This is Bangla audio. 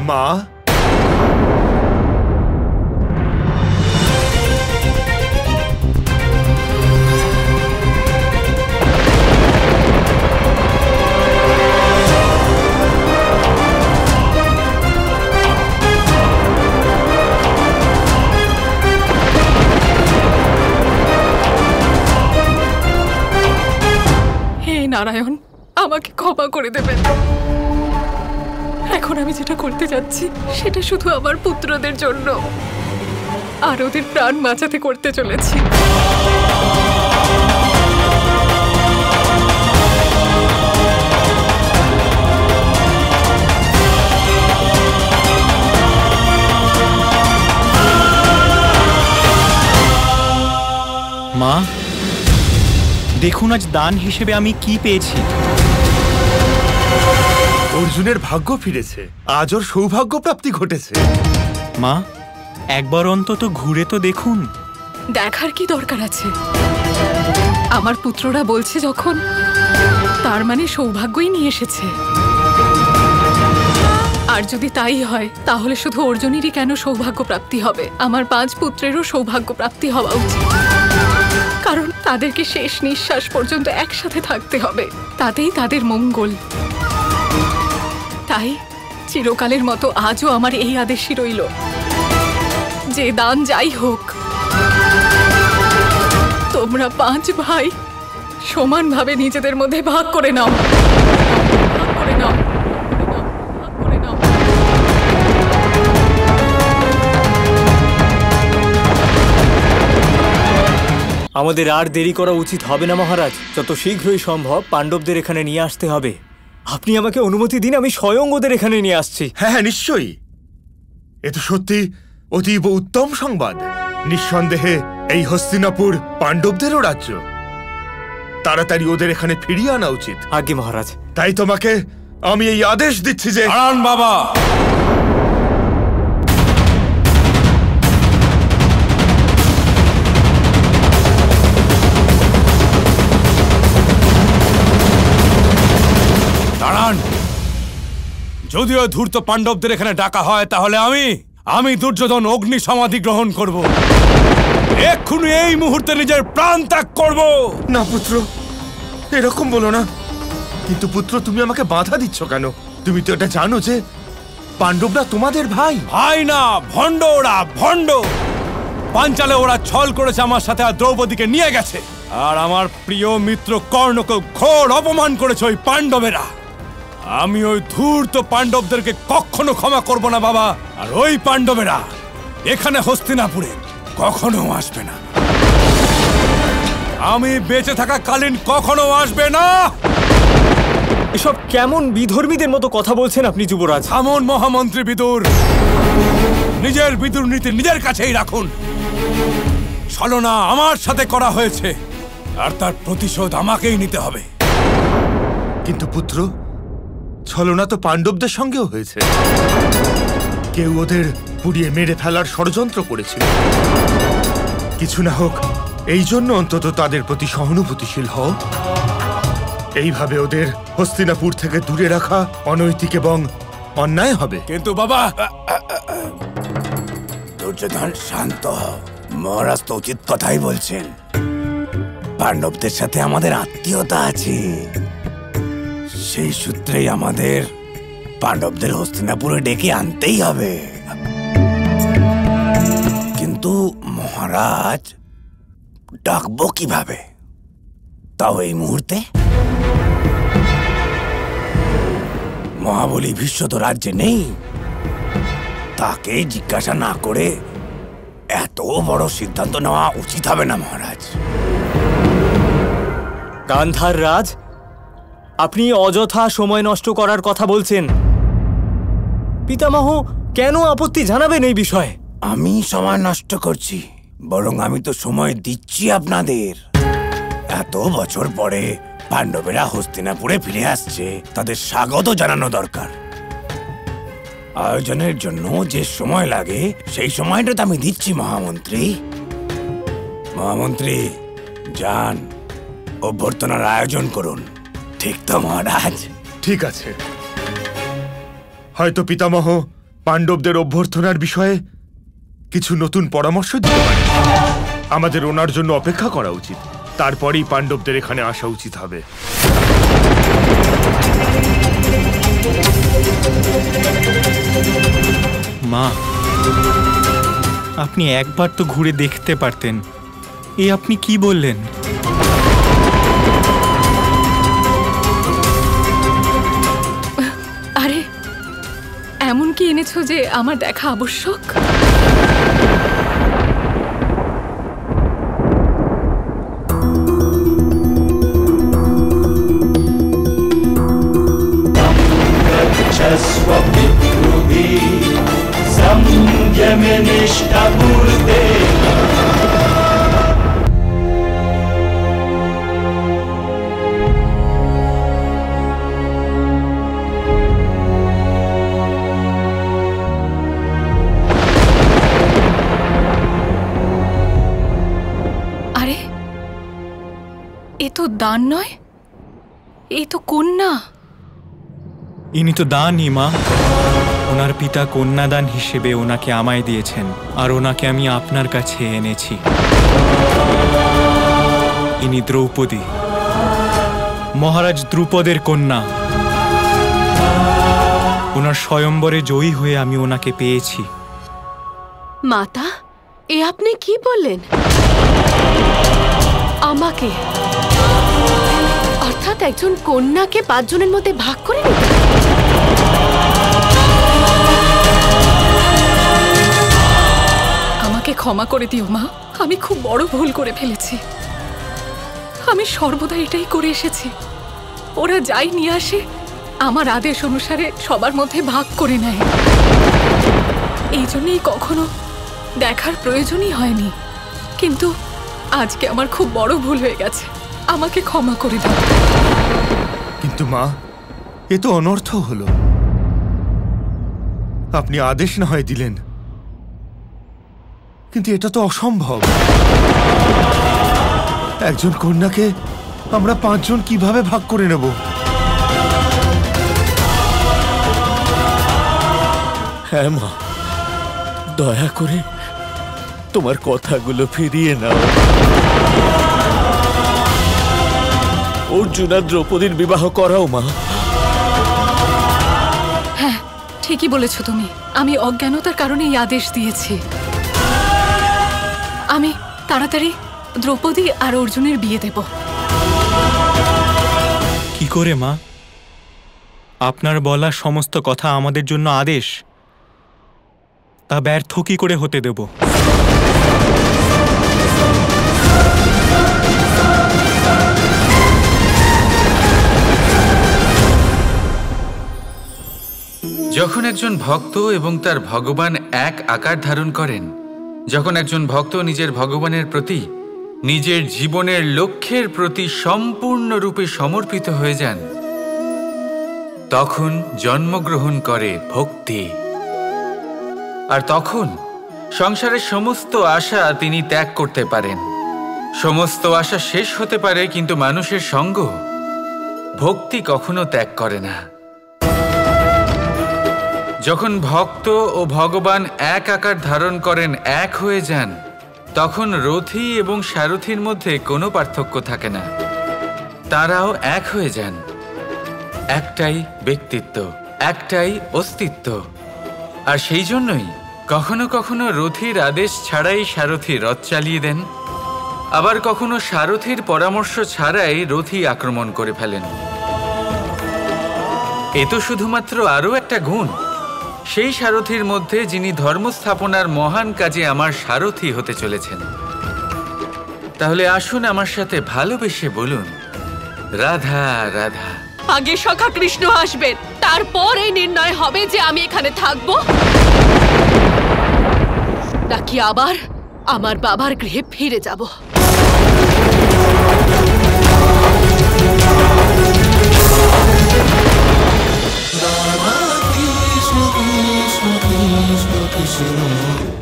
মা, নারায়ণ, আমাকে ক্ষমা করে দেবেন। এখন আমি যেটা করতে যাচ্ছি সেটা শুধু আমার পুত্রদের জন্য, আর ওদের প্রাণ বাঁচাতে করতে চলেছি। মা, দেখুন আজ দান হিসেবে আমি কি পেয়েছি। অর্জুনের ভাগ্য ফিরেছে, আজ ওর সৌভাগ্য প্রাপ্তি ঘটেছে। মা, একবার অন্তত ঘুরে তো দেখুন। দেখার কি দরকার আছে? আমার পুত্ররা বলছে যখন, তার মানে সৌভাগ্যই নিয়ে এসেছে। আর যদি তাই হয় তাহলে শুধু অর্জুনেরই কেন সৌভাগ্য প্রাপ্তি হবে, আমার 5 পুত্রেরও সৌভাগ্য প্রাপ্তি হওয়া উচিত। কারণ তাদেরকে শেষ নিঃশ্বাস পর্যন্ত একসাথে থাকতে হবে, তাতেই তাদের মঙ্গল। তাই চিরকালের মতো আজও আমার এই আদেশই রইল যে দান যাই হোক, তোমরা 5 ভাই সমানভাবে নিজেদের মধ্যে ভাগ করে নাও। আমাদের আর দেরি করা উচিত হবে না মহারাজ, যত শীঘ্রই সম্ভব পাণ্ডবদের এখানে নিয়ে আসতে হবে। আপনি আমাকে অনুমতি দিন, আমি স্বয়ং ওদের এখানে নিয়ে আসছি। হ্যাঁ হ্যাঁ, নিশ্চয়ই। এ তো সত্যি অতীব উত্তম সংবাদ। নিঃসন্দেহে এই হস্তিনাপুর পাণ্ডবদেরও রাজ্য, তাড়াতাড়ি ওদের এখানে ফিরিয়ে আনা উচিত। আজ্ঞে মহারাজ। তাই তোমাকে আমি এই আদেশ দিচ্ছি যে দাঁড়ান বাবা, দাঁড়ান। যদিও ধূর্ত পাণ্ডবদের এখানে ডাকা হয়, তাহলে আমি দুর্যোধন অগ্নি সমাধি গ্রহণ করব, এক্ষুনি এই মুহূর্তে নিজের প্রাণ ত্যাগ করব। না পুত্র, এরকম বলো না। কিন্তু পুত্র, তুমি আমাকে বাধা দিচ্ছ কেন? তুমি তো এটা জানো যে পাণ্ডবরা তোমাদের ভাই। ভাই না, ভণ্ড ওরা, ভণ্ড। পাঞ্চালে ওরা ছল করেছে আমার সাথে, আর দ্রৌপদীকে নিয়ে গেছে। আর আমার প্রিয় মিত্র কর্ণকে ঘোর অপমান করেছে ওই পাণ্ডবেরা। আমি ওই ধূর্ত পাণ্ডবদেরকে কখনো ক্ষমা করব না বাবা। আর ওই পাণ্ডবেরা এখানে হস্তিনাপুরে কখনো আসবে না, আমি বেঁচে থাকা কালীন কখনো আসবে না। এসব কেমন বিধর্মীদের মতো কথা বলছেন আপনি যুবরাজ? এমন মহামন্ত্রী বিদুর, নিজের বিদুর নীতি নিজের কাছেই রাখুন। ছলনা আমার সাথে করা হয়েছে, আর তার প্রতিশোধ আমাকেই নিতে হবে। কিন্তু পুত্র, ছলনা তো পাণ্ডবদের সঙ্গেও হয়েছে। কেউ ওদের পুড়িয়ে মেরে ফেলার ষড়যন্ত্র করেছিল। কিছু না হোক, এই জন্য অন্তত তাদের প্রতি সহানুভূতিশীল হও। এইভাবে ওদের হস্তিনাপুর থেকে দূরে রাখা অনৈতিক এবং অন্যায় হবে। কিন্তু বাবা, দুর্যোধন শান্ত হও। মহারাজ তো উচিত কথাই বলছেন। পাণ্ডবদের সাথে আমাদের আত্মীয়তা আছে, সেই সূত্রেই আমাদের পাণ্ডবদের হস্তিনাপুরে ডেকে আনতেই হবে। কিন্তু মহারাজ, ডাকবো কিভাবে? তাও এই মুহূর্তে? মহাবলী ভীষ্ম তো রাজ্যে নেই, তাকে জিজ্ঞাসা না করে এত বড় সিদ্ধান্ত নেওয়া উচিত হবে না মহারাজ। গান্ধার রাজ, আপনি অযথা সময় নষ্ট করার কথা বলছেন। পিতামহ কেন আপত্তি জানাবেন এই বিষয়ে? আমি সময় নষ্ট করছি? বরং আমি তো সময় দিচ্ছি আপনাদের। এত বছর পরে পাণ্ডবেরা হস্তিনাপুরে ফিরে আসছে, তাদের স্বাগত জানানো দরকার। আয়োজনের জন্য যে সময় লাগে সেই সময়টা তো আমি দিচ্ছি মহামন্ত্রী। মহামন্ত্রী যান, অভ্যর্থনার আয়োজন করুন। ঠিক তো মহারাজ? ঠিক আছে। হয়তো পিতামহ পাণ্ডবদের অভ্যর্থনার বিষয়ে কিছু নতুন পরামর্শ দিতে পারেন। আমাদের ওনার জন্য অপেক্ষা করা উচিত, তারপরেই পাণ্ডবদের এখানে আসা উচিত হবে। মা, আপনি একবার তো ঘুরে দেখতে পারতেন। আপনি কি বললেন? আরে এমন কি এনেছো যে আমার দেখা আবশ্যক? আরে এ তো দান নয়, এ তো কন্যা। ইনি তো দানই মা। ওনার পিতা কন্যাদান হিসেবে ওনাকে আমায় দিয়েছেন, আর ওনাকে আমি আপনার কাছে এনেছি। ইনি দ্রৌপদী, মহারাজ দ্রুপদের কন্যা। ওনার স্বয়ম্বরে জয়ী হয়ে আমি ওনাকে পেয়েছি। মাতা, এ আপনি কি বললেন? আমাকে, অর্থাৎ একজন কন্যাকে 5 জনের মধ্যে ভাগ করে নিতে? আমাকে ক্ষমা করে দিও মা, আমি খুব বড় ভুল করে ফেলেছি। আমি সর্বদা এটাই করে এসেছি। ওরা যাই নিয়ে আসে আমার আদেশ অনুসারে সবার মধ্যে ভাগ করে নেয়। এই জন্যই কখনো দেখার প্রয়োজনই হয়নি, কিন্তু আজকে আমার খুব বড় ভুল হয়ে গেছে। আমাকে ক্ষমা করে দাও। কিন্তু মা, এ তো অনর্থ হলো। আপনি আদেশ না হয় দিলেন, কিন্তু এটা তো অসম্ভব। একজন কন্যাকে আমরা 5 জন কিভাবে ভাগ করে নেব? হ্যাঁ মা, দয়া করে তোমার কথাগুলো ফিরিয়ে নাও। অর্জুন আর দ্রৌপদীর বিবাহ করাও মা। হ্যাঁ, ঠিকই বলেছ তুমি। আমি অজ্ঞানতার কারণে এই আদেশ দিয়েছি। আমি তাড়াতাড়ি দ্রৌপদী আর অর্জুনের বিয়ে দেব। কি করে মা? আপনার বলা সমস্ত কথা আমাদের জন্য আদেশ, তা ব্যর্থ কি করে হতে দেব? যখন একজন ভক্ত এবং তার ভগবান এক আকার ধারণ করেন, যখন একজন ভক্ত নিজের ভগবানের প্রতি, নিজের জীবনের লক্ষ্যের প্রতি সম্পূর্ণরূপে সমর্পিত হয়ে যান, তখন জন্মগ্রহণ করে ভক্তি। আর তখন সংসারের সমস্ত আশা তিনি ত্যাগ করতে পারেন। সমস্ত আশা শেষ হতে পারে, কিন্তু মানুষের সঙ্গ ভক্তি কখনো ত্যাগ করে না। যখন ভক্ত ও ভগবান এক আকার ধারণ করেন, এক হয়ে যান, তখন রথী এবং সারথীর মধ্যে কোনো পার্থক্য থাকে না। তারাও এক হয়ে যান। একটাই ব্যক্তিত্ব, একটাই অস্তিত্ব। আর সেই জন্যই কখনো কখনো রথীর আদেশ ছাড়াই সারথী রথ চালিয়ে দেন, আবার কখনো সারথীর পরামর্শ ছাড়াই রথী আক্রমণ করে ফেলেন। এ তো শুধুমাত্র আরও একটা গুণ সেই সারথীর মধ্যে, যিনি ধর্মস্থাপনার মহান কাজে আমার সারথী হতে চলেছেন। তাহলে আসুন আমার সাথে ভালোবেসে বলুন, রাধা রাধা। আগে সখা কৃষ্ণ আসবেন, তারপর এই নির্ণয় হবে যে আমি এখানে থাকবো নাকি আবার আমার বাবার গৃহে ফিরে যাব। Krishna Krishna Krishna Krishna